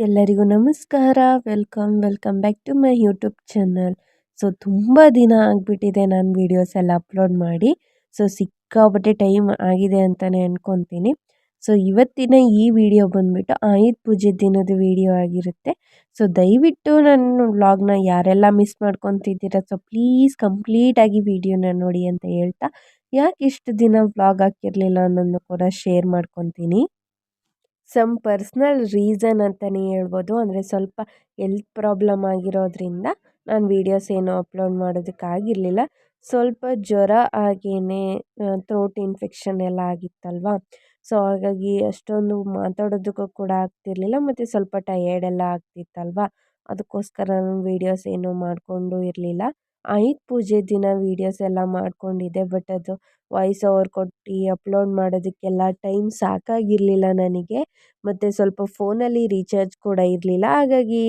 ಎಲ್ಲರಿಗೂ ನಮಸ್ಕಾರ. Welcome back to my YouTube channel. So ತುಂಬ ದಿನ ಆಗಿಬಿಟ್ಟಿದೆ ನಾನು ವೀಡಿಯೋಸ್ ಎಲ್ಲ ಅಪ್ಲೋಡ್ ಮಾಡಿ. ಸೊ ಸಿಕ್ಕಾಪಟ್ಟೆ ಟೈಮ್ ಆಗಿದೆ ಅಂತಲೇ ಅಂದ್ಕೊತೀನಿ. ಸೊ ಇವತ್ತಿನ ಈ ವಿಡಿಯೋ ಬಂದುಬಿಟ್ಟು ಆಯುಧ ಪೂಜೆ ದಿನದ ವಿಡಿಯೋ ಆಗಿರುತ್ತೆ. ಸೊ ದಯವಿಟ್ಟು ನನ್ನ ವ್ಲಾಗ್ನ ಯಾರೆಲ್ಲ ಮಿಸ್ ಮಾಡ್ಕೊತಿದ್ದೀರಾ, ಸೊ ಪ್ಲೀಸ್ ಕಂಪ್ಲೀಟಾಗಿ ವಿಡಿಯೋನ ನೋಡಿ ಅಂತ ಹೇಳ್ತಾ, ಯಾಕೆ ಇಷ್ಟು ದಿನ ವ್ಲಾಗ್ ಹಾಕಿರಲಿಲ್ಲ ಅನ್ನೋದನ್ನು ಕೂಡ ಶೇರ್ ಮಾಡ್ಕೊತೀನಿ. ಸಮ್ ಪರ್ಸ್ನಲ್ ರೀಸನ್ ಅಂತಲೇ ಹೇಳ್ಬೋದು. ಅಂದರೆ ಸ್ವಲ್ಪ ಹೆಲ್ತ್ ಪ್ರಾಬ್ಲಮ್ ಆಗಿರೋದ್ರಿಂದ ನಾನು ವೀಡಿಯೋಸ್ ಏನೂ ಅಪ್ಲೋಡ್ ಮಾಡೋದಕ್ಕಾಗಿರಲಿಲ್ಲ. ಸ್ವಲ್ಪ ಜ್ವರ ಹಾಗೇ ಥ್ರೋಟ್ ಇನ್ಫೆಕ್ಷನ್ ಎಲ್ಲ ಆಗಿತ್ತಲ್ವ. ಸೊ ಹಾಗಾಗಿ ಅಷ್ಟೊಂದು ಮಾತಾಡೋದಕ್ಕೂ ಕೂಡ ಆಗ್ತಿರ್ಲಿಲ್ಲ, ಮತ್ತು ಸ್ವಲ್ಪ ಟಯರ್ಡ್ ಎಲ್ಲ ಆಗ್ತಿತ್ತಲ್ವ. ಅದಕ್ಕೋಸ್ಕರ ನಾನು ವೀಡಿಯೋಸ್ ಏನೂ ಮಾಡಿಕೊಂಡು ಇರಲಿಲ್ಲ. ಆಯುಧ ಪೂಜೆ ದಿನ ವೀಡಿಯೋಸ್ ಎಲ್ಲ ಮಾಡ್ಕೊಂಡಿದ್ದೆ, ಬಟ್ ಅದು ವಾಯ್ಸ್ ಓವರ್ ಕೊಟ್ಟು ಅಪ್ಲೋಡ್ ಮಾಡೋದಕ್ಕೆಲ್ಲ ಟೈಮ್ ಸಾಕಾಗಿರಲಿಲ್ಲ ನನಗೆ. ಮತ್ತು ಸ್ವಲ್ಪ ಫೋನಲ್ಲಿ ರೀಚಾರ್ಜ್ ಕೂಡ ಇರಲಿಲ್ಲ. ಹಾಗಾಗಿ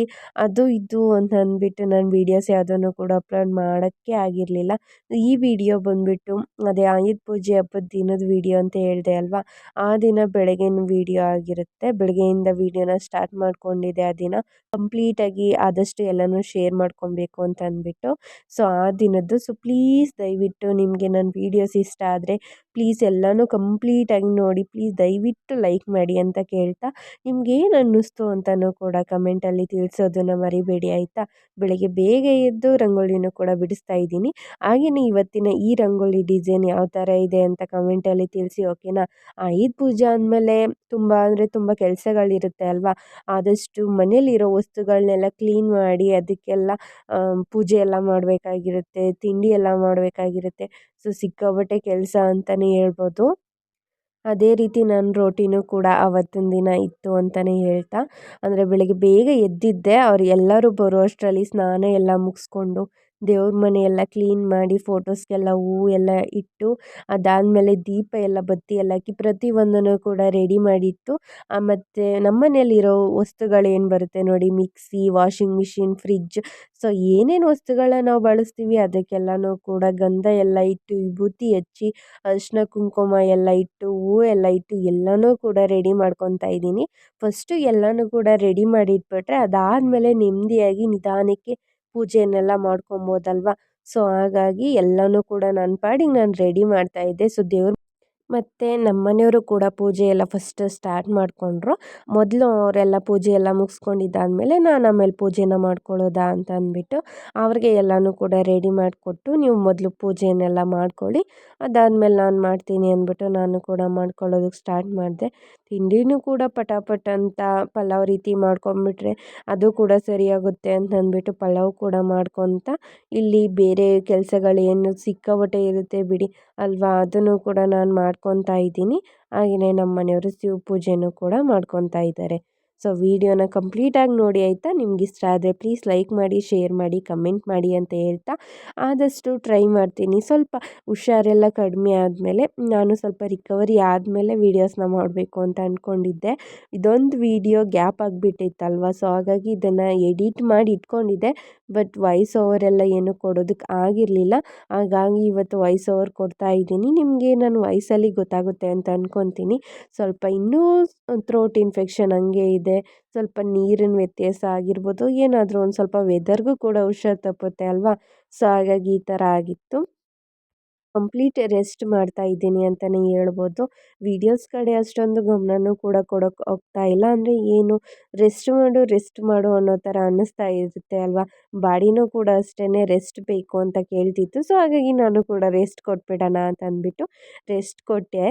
ಅದು ಇದು ಅಂತ ಅಂದ್ಬಿಟ್ಟು ನಾನು ವೀಡಿಯೋಸ್ ಯಾವುದನ್ನು ಕೂಡ ಅಪ್ಲೋಡ್ ಮಾಡೋಕ್ಕೆ ಆಗಿರಲಿಲ್ಲ. ಈ ವಿಡಿಯೋ ಬಂದುಬಿಟ್ಟು ಅದೇ ಆಯುಧ ಪೂಜೆ ಹಬ್ಬದ ದಿನದ ವಿಡಿಯೋ ಅಂತ ಹೇಳಿದೆ ಅಲ್ವಾ, ಆ ದಿನ ಬೆಳಗಿನ ವಿಡಿಯೋ ಆಗಿರುತ್ತೆ. ಬೆಳಗ್ಗೆಯಿಂದ ವಿಡಿಯೋನ ಸ್ಟಾರ್ಟ್ ಮಾಡ್ಕೊಂಡಿದ್ದೆ. ಆ ದಿನ ಕಂಪ್ಲೀಟಾಗಿ ಆದಷ್ಟು ಎಲ್ಲನೂ ಶೇರ್ ಮಾಡ್ಕೊಬೇಕು ಅಂತ ಅಂದ್ಬಿಟ್ಟು. ಸೊ ಆ ದಿನದ್ದು. ಸೊ ಪ್ಲೀಸ್ ದಯವಿಟ್ಟು ನಿಮಗೆ ನನ್ನ ವೀಡಿಯೋಸ್ ಇಷ್ಟ ಆದರೆ ಪ್ಲೀಸ್ ಎಲ್ಲನೂ ಕಂಪ್ಲೀಟಾಗಿ ನೋಡಿ. ಪ್ಲೀಸ್ ದಯವಿಟ್ಟು ಲೈಕ್ ಮಾಡಿ ಅಂತ ಕೇಳ್ತಾ, ನಿಮ್ಗೇನು ಅನ್ನಿಸ್ತು ಅಂತಲೂ ಕೂಡ ಕಮೆಂಟಲ್ಲಿ ತಿಳಿಸೋದನ್ನು ಮರಿಬೇಡಿ ಆಯಿತಾ. ಬೆಳಗ್ಗೆ ಬೇಗ ಎದ್ದು ರಂಗೋಲಿನೂ ಕೂಡ ಬಿಡಿಸ್ತಾ ಇದ್ದೀನಿ. ಹಾಗೆಯೇ ಇವತ್ತಿನ ಈ ರಂಗೋಲಿ ಡಿಸೈನ್ ಯಾವ ಥರ ಇದೆ ಅಂತ ಕಮೆಂಟಲ್ಲಿ ತಿಳಿಸಿ, ಓಕೆನಾ. ಆಯುಧ ಪೂಜೆ ಅಂದಮೇಲೆ ತುಂಬ ಅಂದರೆ ತುಂಬ ಕೆಲಸಗಳಿರುತ್ತೆ ಅಲ್ವಾ. ಆದಷ್ಟು ಮನೇಲಿರೋ ವಸ್ತುಗಳನ್ನೆಲ್ಲ ಕ್ಲೀನ್ ಮಾಡಿ ಅದಕ್ಕೆಲ್ಲ ಪೂಜೆ ಎಲ್ಲ ಮಾಡಬೇಕಾಗಿರುತ್ತೆ, ತಿಂಡಿ ಎಲ್ಲ ಮಾಡಬೇಕಾಗಿರುತ್ತೆ. ಸೊ ಸಿಕ್ಕಾಪಟ್ಟೆ ಕೆಲಸ ಅಂತಲೇ ಹೇಳ್ಬೋದು. ಅದೇ ರೀತಿ ನನ್ನ ರೋಟೀನು ಕೂಡ ಆವತ್ತಿನ ದಿನ ಇತ್ತು ಅಂತಲೇ ಹೇಳ್ತಾ, ಅಂದರೆ ಬೆಳಗ್ಗೆ ಬೇಗ ಎದ್ದಿದ್ದೆ. ಅವ್ರು ಎಲ್ಲರೂ ಬರೋ ಅಷ್ಟರಲ್ಲಿ ಸ್ನಾನ ಎಲ್ಲ ಮುಗಿಸ್ಕೊಂಡು ದೇವ್ರ ಮನೆ ಎಲ್ಲ ಕ್ಲೀನ್ ಮಾಡಿ ಫೋಟೋಸ್ಗೆಲ್ಲ ಹೂವು ಎಲ್ಲ ಇಟ್ಟು, ಅದಾದಮೇಲೆ ದೀಪ ಎಲ್ಲ ಬತ್ತಿ ಎಲ್ಲ ಹಾಕಿ ಪ್ರತಿಯೊಂದನ್ನು ಕೂಡ ರೆಡಿ ಮಾಡಿಟ್ಟು, ಮತ್ತು ನಮ್ಮ ಮನೆಯಲ್ಲಿರೋ ವಸ್ತುಗಳೇನು ಬರುತ್ತೆ ನೋಡಿ, mixie, washing machine, fridge, so ಏನೇನು ವಸ್ತುಗಳನ್ನ ನಾವು ಬಳಸ್ತೀವಿ ಅದಕ್ಕೆಲ್ಲನೂ ಕೂಡ ಗಂಧ ಎಲ್ಲ ಇಟ್ಟು, ವಿಭೂತಿ ಹಚ್ಚಿ, ಅರಿಶಿನ ಕುಂಕುಮ ಎಲ್ಲ ಇಟ್ಟು, ಹೂವು ಎಲ್ಲ ಇಟ್ಟು ಎಲ್ಲನೂ ಕೂಡ ರೆಡಿ ಮಾಡ್ಕೊತಾ ಇದ್ದೀನಿ. ಫಸ್ಟು ಎಲ್ಲನೂ ಕೂಡ ರೆಡಿ ಮಾಡಿ ಇಟ್ಬಿಟ್ರೆ ಅದಾದಮೇಲೆ ನೆಮ್ಮದಿಯಾಗಿ ನಿಧಾನಕ್ಕೆ ಪೂಜೆಯನ್ನೆಲ್ಲ ಮಾಡ್ಕೊಬೋದಲ್ವ. ಸೊ ಹಾಗಾಗಿ ಎಲ್ಲನೂ ಕೂಡ ನನ್ನ ಪಾಡಿಗೆ ನಾನು ರೆಡಿ ಮಾಡ್ತಾಯಿದ್ದೆ. ಸೊ ದೇವ್ರ ಮತ್ತು ನಮ್ಮ ಮನೆಯವರು ಕೂಡ ಪೂಜೆ ಎಲ್ಲ ಫಸ್ಟ್ ಸ್ಟಾರ್ಟ್ ಮಾಡಿಕೊಂಡ್ರು. ಮೊದಲು ಅವರೆಲ್ಲ ಪೂಜೆ ಎಲ್ಲ ಮುಗಿಸ್ಕೊಂಡಿದ್ದಾದಮೇಲೆ ನಾನು ಆಮೇಲೆ ಪೂಜೆನ ಮಾಡ್ಕೊಳ್ಳೋದಾ ಅಂತ ಅಂದ್ಬಿಟ್ಟು ಅವ್ರಿಗೆ ಎಲ್ಲನೂ ಕೂಡ ರೆಡಿ ಮಾಡಿಕೊಟ್ಟು, ನೀವು ಮೊದಲು ಪೂಜೆಯನ್ನೆಲ್ಲ ಮಾಡ್ಕೊಳ್ಳಿ, ಅದಾದಮೇಲೆ ನಾನು ಮಾಡ್ತೀನಿ ಅಂದ್ಬಿಟ್ಟು ನಾನು ಕೂಡ ಮಾಡ್ಕೊಳ್ಳೋದಕ್ಕೆ ಸ್ಟಾರ್ಟ್ ಮಾಡಿದೆ. ತಿಂಡಿನೂ ಕೂಡ ಪಟಾಪಟ್ ಅಂತ ಪಲಾವ್ ರೀತಿ ಮಾಡ್ಕೊಂಬಿಟ್ರೆ ಅದು ಕೂಡ ಸರಿಯಾಗುತ್ತೆ ಅಂತ ಅಂದ್ಬಿಟ್ಟು ಪಲಾವ್ ಕೂಡ ಮಾಡ್ಕೊತ, ಇಲ್ಲಿ ಬೇರೆ ಕೆಲಸಗಳೇನು ಸಿಕ್ಕಾಪಟ್ಟೆ ಇರುತ್ತೆ ಬಿಡಿ ಅಲ್ವಾ, ಅದನ್ನು ಕೂಡ ನಾನು ಮಾಡ್ಕೊತಾ ಇದ್ದೀನಿ. ಹಾಗೆಯೇ ನಮ್ಮ ಮನೆಯವರು ಶಿವ ಪೂಜೆನೂ ಕೂಡ ಮಾಡ್ಕೊತಾ ಇದ್ದಾರೆ. ಸೊ ವಿಡಿಯೋನ ಕಂಪ್ಲೀಟಾಗಿ ನೋಡಿ ಆಯಿತಾ. ನಿಮ್ಗೆ ಇಷ್ಟ ಆದರೆ ಪ್ಲೀಸ್ ಲೈಕ್ ಮಾಡಿ, ಶೇರ್ ಮಾಡಿ, ಕಮೆಂಟ್ ಮಾಡಿ ಅಂತ ಹೇಳ್ತಾ, ಆದಷ್ಟು ಟ್ರೈ ಮಾಡ್ತೀನಿ. ಸ್ವಲ್ಪ ಹುಷಾರೆಲ್ಲ ಕಡಿಮೆ ಆದಮೇಲೆ ನಾನು ಸ್ವಲ್ಪ ರಿಕವರಿ ಆದಮೇಲೆ ವೀಡಿಯೋಸ್ನ ಮಾಡಬೇಕು ಅಂತ ಅಂದ್ಕೊಂಡಿದ್ದೆ. ಇದೊಂದು ವಿಡಿಯೋ ಗ್ಯಾಪ್ ಆಗಿಬಿಟ್ಟಿತ್ತಲ್ವ, ಸೊ ಹಾಗಾಗಿ ಇದನ್ನು ಎಡಿಟ್ ಮಾಡಿ ಇಟ್ಕೊಂಡಿದ್ದೆ, ಬಟ್ ವಾಯ್ಸ್ ಓವರ್ ಎಲ್ಲ ಏನೂ ಕೊಡೋದಕ್ಕೆ ಆಗಿರಲಿಲ್ಲ. ಹಾಗಾಗಿ ಇವತ್ತು ವಾಯ್ಸ್ ಓವರ್ ಕೊಡ್ತಾ ಇದ್ದೀನಿ. ನಿಮಗೆ ನನ್ನ ವಾಯ್ಸಲ್ಲಿ ಗೊತ್ತಾಗುತ್ತೆ ಅಂತ ಅಂದ್ಕೊತೀನಿ. ಸ್ವಲ್ಪ ಇನ್ನೂ ಥ್ರೋಟ್ ಇನ್ಫೆಕ್ಷನ್ ಹಂಗೆ ಇದೆ, ಸ್ವಲ್ಪ ನೀರಿನ ವ್ಯತ್ಯಾಸ ಆಗಿರ್ಬೋದು, ಏನಾದರೂ ಒಂದು ಸ್ವಲ್ಪ ವೆದರ್ಗೂ ಕೂಡ ಹುಷಾರು ತಪ್ಪುತ್ತೆ ಅಲ್ವಾ. ಸೊ ಹಾಗಾಗಿ ಈ ಥರ ಆಗಿತ್ತು. ಕಂಪ್ಲೀಟ್ ರೆಸ್ಟ್ ಮಾಡ್ತಾ ಇದ್ದೀನಿ ಅಂತಲೇ ಹೇಳ್ಬೋದು. ವೀಡಿಯೋಸ್ ಕಡೆ ಅಷ್ಟೊಂದು ಗಮನನೂ ಕೂಡ ಕೊಡೋಕ್ಕೆ ಹೋಗ್ತಾ ಇಲ್ಲ. ಅಂದರೆ ಏನು, ರೆಸ್ಟ್ ಮಾಡು ಅನ್ನೋ ಥರ ಅನ್ನಿಸ್ತಾ ಇರುತ್ತೆ ಅಲ್ವಾ. ಬಾಡಿನೂ ಕೂಡ ಅಷ್ಟೇ ರೆಸ್ಟ್ ಬೇಕು ಅಂತ ಕೇಳ್ತಿತ್ತು. ಸೊ ಹಾಗಾಗಿ ನಾನು ಕೂಡ ರೆಸ್ಟ್ ಕೊಟ್ಬಿಡೋಣ ಅಂತ ಅಂದ್ಬಿಟ್ಟು ರೆಸ್ಟ್ ಕೊಟ್ಟೆ.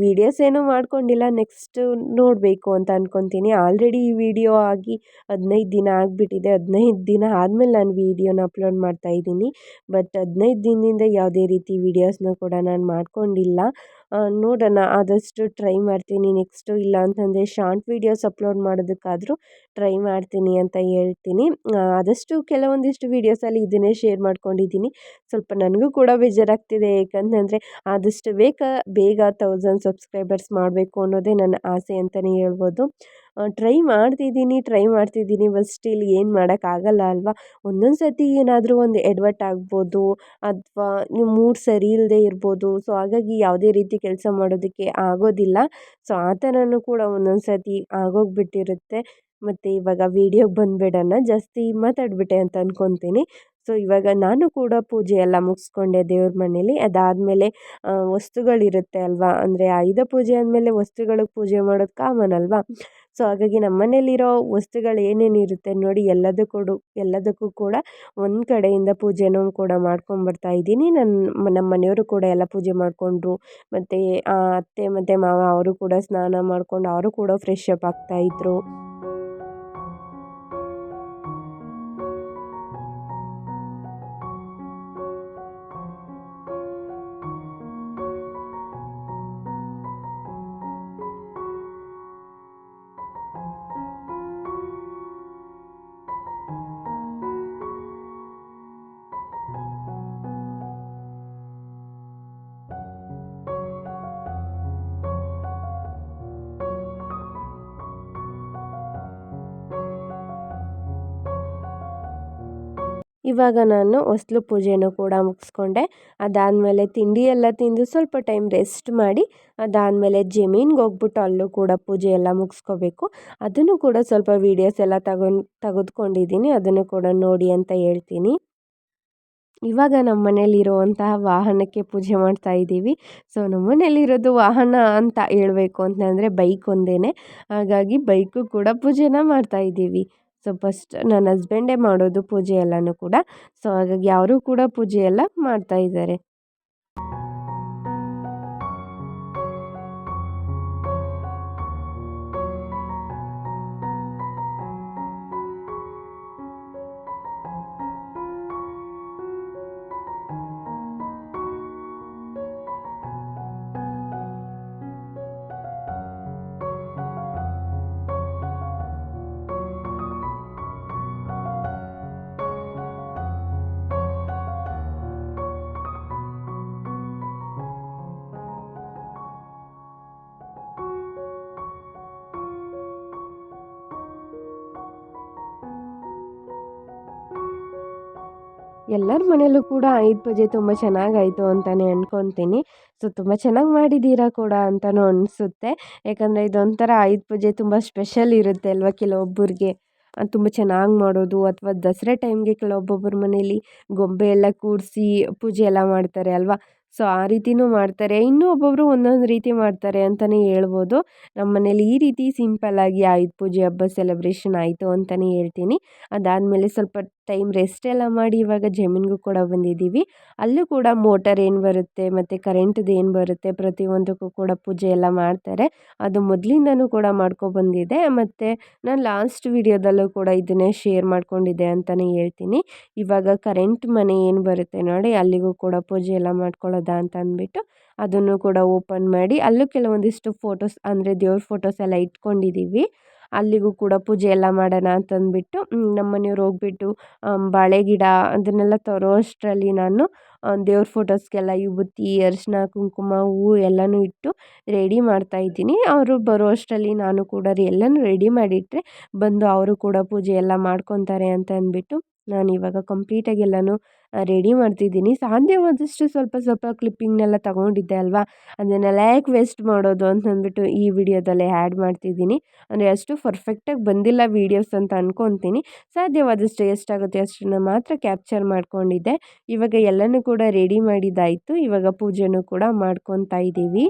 ವೀಡಿಯೋಸ್ ಏನೂ ಮಾಡ್ಕೊಂಡಿಲ್ಲ, ನೆಕ್ಸ್ಟು ನೋಡಬೇಕು ಅಂತ ಅಂದ್ಕೊತೀನಿ. ಆಲ್ರೆಡಿ ಈ ವಿಡಿಯೋ ಆಗಿ 15 ದಿನ ಆಗಿಬಿಟ್ಟಿದೆ. 15 ದಿನ ಆದಮೇಲೆ ನಾನು ವೀಡಿಯೋನ ಅಪ್ಲೋಡ್ ಮಾಡ್ತಾಯಿದ್ದೀನಿ. ಬಟ್ 15 ದಿನದಿಂದ ಯಾವುದೇ ರೀತಿ ವೀಡಿಯೋಸ್ನ ಕೂಡ ನಾನು ಮಾಡ್ಕೊಂಡಿಲ್ಲ. ನೋಡೋಣ, ಆದಷ್ಟು ಟ್ರೈ ಮಾಡ್ತೀನಿ ನೆಕ್ಸ್ಟು. ಇಲ್ಲ ಅಂತಂದರೆ ಶಾರ್ಟ್ ವೀಡಿಯೋಸ್ ಅಪ್ಲೋಡ್ ಮಾಡೋದಕ್ಕಾದರೂ ಟ್ರೈ ಮಾಡ್ತೀನಿ ಅಂತ ಹೇಳ್ತೀನಿ. ಆದಷ್ಟು ಕೆಲವೊಂದಿಷ್ಟು ವೀಡಿಯೋಸಲ್ಲಿ ಇದನ್ನೇ ಶೇರ್ ಮಾಡ್ಕೊಂಡಿದ್ದೀನಿ. ಸ್ವಲ್ಪ ನನಗೂ ಕೂಡ ಬೇಜಾರಾಗ್ತಿದೆ, ಏಕಂತಂದರೆ ಆದಷ್ಟು ಬೇಗ 1000 ಸಬ್ಸ್ಕ್ರೈಬರ್ಸ್ ಮಾಡಬೇಕು ಅನ್ನೋದೇ ನನ್ನ ಆಸೆ ಅಂತಲೇ ಹೇಳ್ಬೋದು. ಟ್ರೈ ಮಾಡ್ತಿದ್ದೀನಿ ಬಟ್ ಸ್ಟಿಲ್ ಏನು ಮಾಡೋಕ್ಕಾಗಲ್ಲ ಅಲ್ವಾ. ಒಂದೊಂದು ಸತಿ ಏನಾದರೂ ಒಂದು ಎಡವಟ್ಟು ಆಗ್ಬೋದು ಅಥವಾ ನೀವು ಮೂಡ್ ಸರಿ ಇಲ್ಲದೆ ಇರ್ಬೋದು. ಸೊ ಹಾಗಾಗಿ ಯಾವುದೇ ರೀತಿ ಕೆಲಸ ಮಾಡೋದಕ್ಕೆ ಆಗೋದಿಲ್ಲ. ಸೊ ಆ ಥರನೂ ಕೂಡ ಒಂದೊಂದು ಸತಿ ಆಗೋಗ್ಬಿಟ್ಟಿರುತ್ತೆ. ಮತ್ತು ಇವಾಗ ವೀಡಿಯೋಗೆ ಬಂದುಬಿಡೋಣ, ಜಾಸ್ತಿ ಮಾತಾಡಿಬಿಟ್ಟೆ ಅಂತ ಅಂದ್ಕೊತೀನಿ. ಸೊ ಇವಾಗ ನಾನು ಕೂಡ ಪೂಜೆ ಎಲ್ಲ ಮುಗಿಸ್ಕೊಂಡೆ ದೇವ್ರ ಮನೇಲಿ. ಅದಾದಮೇಲೆ ವಸ್ತುಗಳಿರುತ್ತೆ ಅಲ್ವಾ, ಅಂದರೆ ಆಯುಧ ಪೂಜೆ ಆದಮೇಲೆ ವಸ್ತುಗಳಿಗೆ ಪೂಜೆ ಮಾಡೋದು ಕಾಮನ್ ಅಲ್ವಾ. ಸೊ ಹಾಗಾಗಿ ನಮ್ಮ ಮನೇಲಿರೋ ವಸ್ತುಗಳು ಏನೇನಿರುತ್ತೆ ನೋಡಿ ಎಲ್ಲದಕ್ಕೂ ಕೂಡ ಒಂದು ಕಡೆಯಿಂದ ಪೂಜೆನೂ ಕೂಡ ಮಾಡ್ಕೊಂಬರ್ತಾ ಇದ್ದೀನಿ. ನಮ್ಮ ಮನೆಯವರು ಕೂಡ ಎಲ್ಲ ಪೂಜೆ ಮಾಡಿಕೊಂಡ್ರು. ಮತ್ತು ಅತ್ತೆ ಮತ್ತು ಮಾವ ಅವರು ಕೂಡ ಸ್ನಾನ ಮಾಡ್ಕೊಂಡು ಅವರು ಕೂಡ ಫ್ರೆಶ್ ಅಪ್ ಆಗ್ತಾಯಿದ್ರು. ಇವಾಗ ನಾನು ಹೊಸ್ಲು ಪೂಜೆನೂ ಕೂಡ ಮುಗಿಸ್ಕೊಂಡೆ. ಅದಾದಮೇಲೆ ತಿಂಡಿ ಎಲ್ಲ ತಿಂದು ಸ್ವಲ್ಪ ಟೈಮ್ ರೆಸ್ಟ್ ಮಾಡಿ ಅದಾದಮೇಲೆ ಜಮೀನ್ಗೆ ಹೋಗ್ಬಿಟ್ಟು ಅಲ್ಲೂ ಕೂಡ ಪೂಜೆ ಎಲ್ಲ ಮುಗಿಸ್ಕೋಬೇಕು. ಅದನ್ನು ಕೂಡ ಸ್ವಲ್ಪ ವೀಡಿಯೋಸ್ ಎಲ್ಲ ತೆಗೆದುಕೊಂಡಿದ್ದೀನಿ, ಅದನ್ನು ಕೂಡ ನೋಡಿ ಅಂತ ಹೇಳ್ತೀನಿ. ಇವಾಗ ನಮ್ಮ ಮನೇಲಿರುವಂತಹ ವಾಹನಕ್ಕೆ ಪೂಜೆ ಮಾಡ್ತಾ ಇದ್ದೀವಿ. ಸೊ ನಮ್ಮ ಮನೇಲಿರೋದು ವಾಹನ ಅಂತ ಹೇಳಬೇಕು ಅಂತಂದರೆ ಬೈಕ್ ಒಂದೇ. ಹಾಗಾಗಿ ಬೈಕು ಕೂಡ ಪೂಜೆನ ಮಾಡ್ತಾ ಇದ್ದೀವಿ. ಸೊ ಫಸ್ಟ್ ನನ್ನ ಹಸ್ಬೆಂಡೇ ಮಾಡೋದು ಪೂಜೆ ಎಲ್ಲನೂ ಕೂಡ. ಸೊ ಹಾಗಾಗಿ ಅವರು ಕೂಡ ಪೂಜೆ ಎಲ್ಲ ಮಾಡ್ತಾ ಇದ್ದಾರೆ. ಎಲ್ಲರ ಮನೇಲೂ ಕೂಡ ಆಯುಧ ಪೂಜೆ ತುಂಬ ಚೆನ್ನಾಗಾಯಿತು ಅಂತಲೇ ಅಂದ್ಕೊತೀನಿ. ಸೊ ತುಂಬ ಚೆನ್ನಾಗಿ ಮಾಡಿದ್ದೀರಾ ಕೂಡ ಅಂತಲೂ ಅನಿಸುತ್ತೆ. ಯಾಕಂದರೆ ಇದೊಂಥರ ಆಯುಧ ಪೂಜೆ ತುಂಬ ಸ್ಪೆಷಲ್ ಇರುತ್ತೆ ಅಲ್ವಾ ಕೆಲವೊಬ್ಬರಿಗೆ. ತುಂಬ ಚೆನ್ನಾಗಿ ಮಾಡೋದು ಅಥವಾ ದಸರಾ ಟೈಮ್ಗೆ ಕೆಲವೊಬ್ಬೊಬ್ಬರ ಮನೇಲಿ ಗೊಂಬೆ ಎಲ್ಲ ಕೂರಿಸಿ ಪೂಜೆ ಎಲ್ಲ ಮಾಡ್ತಾರೆ ಅಲ್ವಾ. ಸೊ ಆ ರೀತಿಯೂ ಮಾಡ್ತಾರೆ, ಇನ್ನೂ ಒಬ್ಬೊಬ್ಬರು ಒಂದೊಂದು ರೀತಿ ಮಾಡ್ತಾರೆ ಅಂತಲೇ ಹೇಳ್ಬೋದು. ನಮ್ಮ ಮನೇಲಿ ಈ ರೀತಿ ಸಿಂಪಲ್ಲಾಗಿ ಆಯುಧ ಪೂಜೆ ಹಬ್ಬ ಸೆಲೆಬ್ರೇಷನ್ ಆಯಿತು ಅಂತಲೇ ಹೇಳ್ತೀನಿ. ಅದಾದಮೇಲೆ ಸ್ವಲ್ಪ ಟೈಮ್ ರೆಸ್ಟ್ ಎಲ್ಲ ಮಾಡಿ ಇವಾಗ ಜಮೀನಿಗೂ ಕೂಡ ಬಂದಿದ್ದೀವಿ. ಅಲ್ಲೂ ಕೂಡ ಮೋಟರ್ ಏನು ಬರುತ್ತೆ ಮತ್ತು ಕರೆಂಟ್ದು ಏನು ಬರುತ್ತೆ ಪ್ರತಿಯೊಂದಕ್ಕೂ ಕೂಡ ಪೂಜೆ ಎಲ್ಲ ಮಾಡ್ತಾರೆ. ಅದು ಮೊದಲಿಂದನೂ ಕೂಡ ಮಾಡ್ಕೊಬಂದಿದೆ. ಮತ್ತು ನಾನು ಲಾಸ್ಟ್ ವಿಡಿಯೋದಲ್ಲೂ ಕೂಡ ಇದನ್ನೇ ಶೇರ್ ಮಾಡ್ಕೊಂಡಿದ್ದೆ ಅಂತಲೇ ಹೇಳ್ತೀನಿ. ಇವಾಗ ಕರೆಂಟ್ ಮನೆ ಏನು ಬರುತ್ತೆ ನೋಡಿ, ಅಲ್ಲಿಗೂ ಕೂಡ ಪೂಜೆ ಎಲ್ಲ ಮಾಡ್ಕೊಳ್ಳೋದಾ ಅಂತ ಅಂದ್ಬಿಟ್ಟು ಅದನ್ನು ಕೂಡ ಓಪನ್ ಮಾಡಿ ಅಲ್ಲೂ ಕೆಲವೊಂದಿಷ್ಟು ಫೋಟೋಸ್ ಅಂದರೆ ದೇವ್ರ ಫೋಟೋಸ್ ಎಲ್ಲ ಇಟ್ಕೊಂಡಿದ್ದೀವಿ. ಅಲ್ಲಿಗೂ ಕೂಡ ಪೂಜೆ ಎಲ್ಲ ಮಾಡೋಣ ಅಂತಂದ್ಬಿಟ್ಟು ನಮ್ಮ ಮನೆಯವ್ರು ಹೋಗ್ಬಿಟ್ಟು ಬಾಳೆ ಗಿಡ ಅದನ್ನೆಲ್ಲ ತರೋ ಅಷ್ಟರಲ್ಲಿ ನಾನು ದೇವ್ರ ಫೋಟೋಸ್ಗೆಲ್ಲ ವಿಭೂತಿ, ಅರಿಶಿನ, ಕುಂಕುಮ, ಹೂವು ಎಲ್ಲನೂ ಇಟ್ಟು ರೆಡಿ ಮಾಡ್ತಾಯಿದ್ದೀನಿ. ಅವರು ಬರೋ ಅಷ್ಟರಲ್ಲಿ ನಾನು ಕೂಡ ಎಲ್ಲನೂ ರೆಡಿ ಮಾಡಿಟ್ಟರೆ ಬಂದು ಅವರು ಕೂಡ ಪೂಜೆ ಎಲ್ಲ ಮಾಡ್ಕೊತಾರೆ ಅಂತ ಅಂದ್ಬಿಟ್ಟು ನಾನಿವಾಗ ಕಂಪ್ಲೀಟಾಗಿ ಎಲ್ಲನೂ ರೆಡಿ ಮಾಡ್ತಿದ್ದೀನಿ. ಸಾಧ್ಯವಾದಷ್ಟು ಸ್ವಲ್ಪ ಸ್ವಲ್ಪ ಕ್ಲಿಪ್ಪಿಂಗ್ನೆಲ್ಲ ತಗೊಂಡಿದ್ದೆ ಅಲ್ವಾ, ಅದನ್ನೆಲ್ಲ ಯಾಕೆ ವೇಸ್ಟ್ ಮಾಡೋದು ಅಂತಂದ್ಬಿಟ್ಟು ಈ ವಿಡಿಯೋದಲ್ಲೇ ಆ್ಯಡ್ ಮಾಡ್ತಿದ್ದೀನಿ. ಅಂದರೆ ಅಷ್ಟು ಪರ್ಫೆಕ್ಟಾಗಿ ಬಂದಿಲ್ಲ ವೀಡಿಯೋಸ್ ಅಂತ ಅಂದ್ಕೊತೀನಿ. ಸಾಧ್ಯವಾದಷ್ಟು ಎಷ್ಟಾಗುತ್ತೆ ಅಷ್ಟನ್ನು ಮಾತ್ರ ಕ್ಯಾಪ್ಚರ್ ಮಾಡ್ಕೊಂಡಿದ್ದೆ. ಇವಾಗ ಎಲ್ಲನೂ ಕೂಡ ರೆಡಿ ಮಾಡಿದ್ದಾಯಿತು. ಇವಾಗ ಪೂಜೆನೂ ಕೂಡ ಮಾಡ್ಕೊತಾ ಇದ್ದೀವಿ.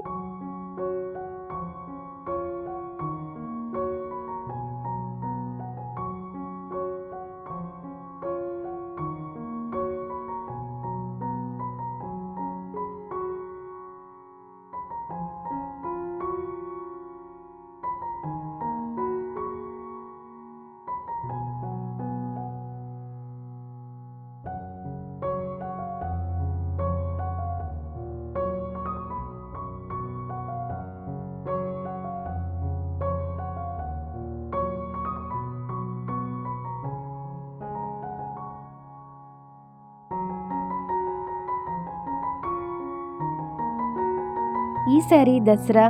ಈ ಸಾರಿ ದಸರಾ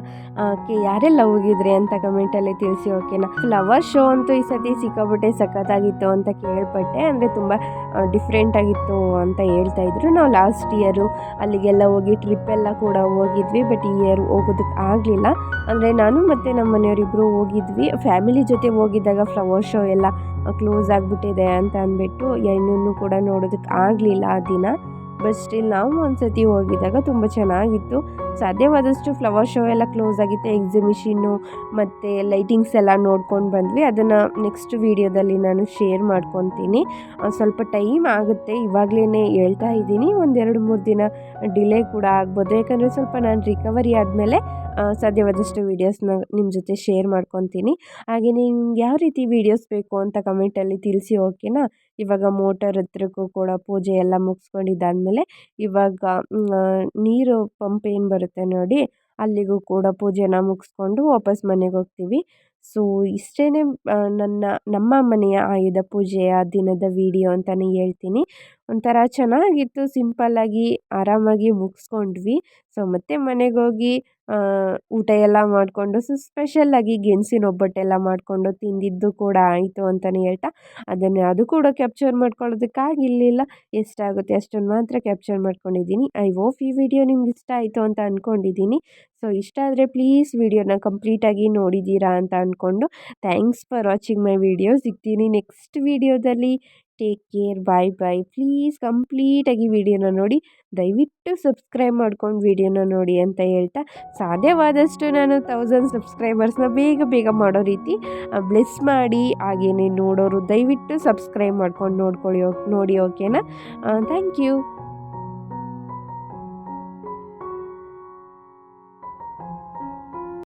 ಕ್ಕೆ ಯಾರೆಲ್ಲ ಹೋಗಿದ್ರಿ ಅಂತ ಕಮೆಂಟಲ್ಲಿ ತಿಳಿಸಿ, ಓಕೆನಾ. ಫ್ಲವರ್ ಶೋ ಅಂತೂ ಈ ಸತಿ ಸಿಕ್ಕಾಪಟ್ಟೆ ಸಖತ್ತಾಗಿತ್ತು ಅಂತ ಕೇಳ್ಪಟ್ಟೆ. ಅಂದರೆ ತುಂಬ ಡಿಫ್ರೆಂಟ್ ಆಗಿತ್ತು ಅಂತ ಹೇಳ್ತಾ ಇದ್ರು. ನಾವು ಲಾಸ್ಟ್ ಇಯರು ಅಲ್ಲಿಗೆಲ್ಲ ಹೋಗಿ ಟ್ರಿಪ್ ಎಲ್ಲ ಕೂಡ ಹೋಗಿದ್ವಿ. ಬಟ್ ಈ ಇಯರ್ ಹೋಗೋದಕ್ಕೆ ಆಗಲಿಲ್ಲ. ಅಂದರೆ ನಾನು ಮತ್ತು ನಮ್ಮ ಮನೆಯವರಿಬ್ಬರು ಹೋಗಿದ್ವಿ. ಫ್ಯಾಮಿಲಿ ಜೊತೆ ಹೋಗಿದ್ದಾಗ ಫ್ಲವರ್ ಶೋ ಎಲ್ಲ ಕ್ಲೋಸ್ ಆಗಿಬಿಟ್ಟಿದೆ ಅಂತ ಅಂದ್ಬಿಟ್ಟು ಏನನ್ನೂ ಕೂಡ ನೋಡೋದಕ್ಕೆ ಆಗಲಿಲ್ಲ ಆ ದಿನ. ಬಟ್ ಸ್ಟಿಲ್ ನಾವು ಒಂದ್ಸತಿ ಹೋಗಿದ್ದಾಗ ತುಂಬ ಚೆನ್ನಾಗಿತ್ತು. ಸಾಧ್ಯವಾದಷ್ಟು ಫ್ಲವರ್ ಶೋ ಎಲ್ಲ ಕ್ಲೋಸ್ ಆಗಿತ್ತು. ಎಕ್ಸಿಬಿಷನ್ನು ಮತ್ತು ಲೈಟಿಂಗ್ಸ್ ಎಲ್ಲ ನೋಡ್ಕೊಂಡು ಬಂದ್ವಿ. ಅದನ್ನು ನೆಕ್ಸ್ಟ್ ವೀಡಿಯೋದಲ್ಲಿ ನಾನು ಶೇರ್ ಮಾಡ್ಕೊತೀನಿ. ಸ್ವಲ್ಪ ಟೈಮ್ ಆಗುತ್ತೆ, ಇವಾಗಲೇ ಹೇಳ್ತಾ ಇದ್ದೀನಿ. 1-2-3 ದಿನ ಡಿಲೇ ಕೂಡ ಆಗ್ಬೋದು. ಯಾಕಂದರೆ ಸ್ವಲ್ಪ ನಾನು ರಿಕವರಿ ಆದಮೇಲೆ ಸಾಧ್ಯವಾದಷ್ಟು ವೀಡಿಯೋಸ್ನ ನಿಮ್ಮ ಜೊತೆ ಶೇರ್ ಮಾಡ್ಕೊತೀನಿ. ಹಾಗೆಯೇ ನಿಮ್ಗೆ ಯಾವ ರೀತಿ ವೀಡಿಯೋಸ್ ಬೇಕು ಅಂತ ಕಮೆಂಟಲ್ಲಿ ತಿಳಿಸಿ, ಓಕೆನಾ. ಇವಾಗ ಮೋಟರ್ ಹತ್ರಕ್ಕೂ ಕೂಡ ಪೂಜೆ ಎಲ್ಲ ಮುಗಿಸ್ಕೊಂಡಿದ್ದಾದಮೇಲೆ ಇವಾಗ ನೀರು ಪಂಪ್ ಏನು ಬರುತ್ತೆ ನೋಡಿ, ಅಲ್ಲಿಗೂ ಕೂಡ ಪೂಜೆನ ಮುಗಿಸ್ಕೊಂಡು ವಾಪಸ್ ಮನೆಗೆ ಹೋಗ್ತೀವಿ. ಸೊ ಇಷ್ಟೇ ನಮ್ಮ ಮನೆಯ ಆಯುಧ ಪೂಜೆಯ ದಿನದ ವಿಡಿಯೋ ಅಂತಲೇ ಹೇಳ್ತೀನಿ. ಒಂಥರ ಚೆನ್ನಾಗಿತ್ತು, ಸಿಂಪಲ್ಲಾಗಿ ಆರಾಮಾಗಿ ಮುಗಿಸ್ಕೊಂಡ್ವಿ. ಸೊ ಮತ್ತೆ ಮನೆಗೆ ಹೋಗಿ ಊಟ ಎಲ್ಲ ಮಾಡಿಕೊಂಡು ಸ್ಪೆಷಲ್ಲಾಗಿ ಗೆಣಸಿನ ಒಬ್ಬಟ್ಟೆಲ್ಲ ಮಾಡಿಕೊಂಡು ತಿಂದಿದ್ದು ಕೂಡ ಆಯಿತು ಅಂತಲೇ ಹೇಳ್ತಾ, ಅದು ಕೂಡ ಕ್ಯಾಪ್ಚರ್ ಮಾಡ್ಕೊಳ್ಳೋದಕ್ಕಾಗಿರಲಿಲ್ಲ. ಎಷ್ಟಾಗುತ್ತೆ ಅಷ್ಟನ್ನು ಮಾತ್ರ ಕ್ಯಾಪ್ಚರ್ ಮಾಡ್ಕೊಂಡಿದ್ದೀನಿ. ಐ ಹೋಪ್ ಈ ವಿಡಿಯೋ ನಿಮ್ಗೆ ಇಷ್ಟ ಆಯಿತು ಅಂತ ಅಂದ್ಕೊಂಡಿದ್ದೀನಿ. ಸೊ ಇಷ್ಟ ಆದರೆ ಪ್ಲೀಸ್ ವಿಡಿಯೋನ ಕಂಪ್ಲೀಟಾಗಿ ನೋಡಿದ್ದೀರಾ ಅಂತ ಅಂದ್ಕೊಂಡು thanks for watching my video. ಸಿಗ್ತೀನಿ ನೆಕ್ಸ್ಟ್ ವಿಡಿಯೋದಲ್ಲಿ. Take care, bye bye. Please ಕಂಪ್ಲೀಟಾಗಿ ವಿಡಿಯೋನ ನೋಡಿ, ದಯವಿಟ್ಟು ಸಬ್ಸ್ಕ್ರೈಬ್ ಮಾಡ್ಕೊಂಡು ವಿಡಿಯೋನ ನೋಡಿ ಅಂತ ಹೇಳ್ತಾ, ಸಾಧ್ಯವಾದಷ್ಟು ನಾನು 1000 ಸಬ್ಸ್ಕ್ರೈಬರ್ಸ್ನ ಬೇಗ ಮಾಡೋ ರೀತಿ ಬ್ಲೆಸ್ ಮಾಡಿ. ಹಾಗೆಯೇ ನೋಡೋರು ದಯವಿಟ್ಟು ಸಬ್ಸ್ಕ್ರೈಬ್ ಮಾಡ್ಕೊಂಡು ನೋಡಿ, ಓಕೆನಾ. Thank you.